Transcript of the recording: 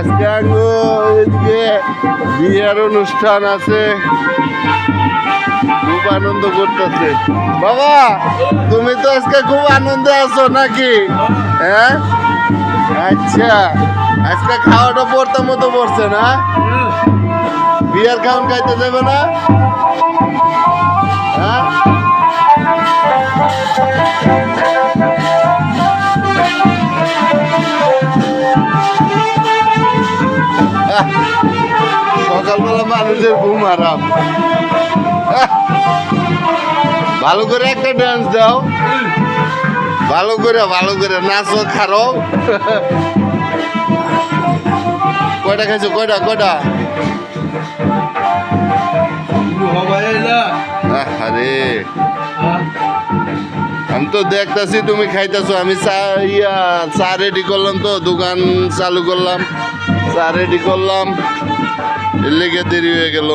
আজকে এদিকে বিয়ের অনুষ্ঠান আছে, খুব আনন্দ করতেছে। বাবা তুমি তো আজকে খুব আনন্দে আছো নাকি? হ্যাঁ আচ্ছা, আজকে খাওয়াটা পড়তে মতো পড়ছে না? বিয়ার খাওয়ান খাইতে দেবে না? হ্যাঁ সকালবেলা মানুষের ঘুম আরাম। ভালো করে একটা ডান্স দাও, ভালো করে নাচো খারো। কয়টা খাইছো? কয়টা? আরে আমি তো দেখতেছি তুমি খাইতেছো। আমি চা রেডি করলাম, তো দোকান চালু করলাম, চা রেডি করলাম, এর লেগে দেরি হয়ে গেল।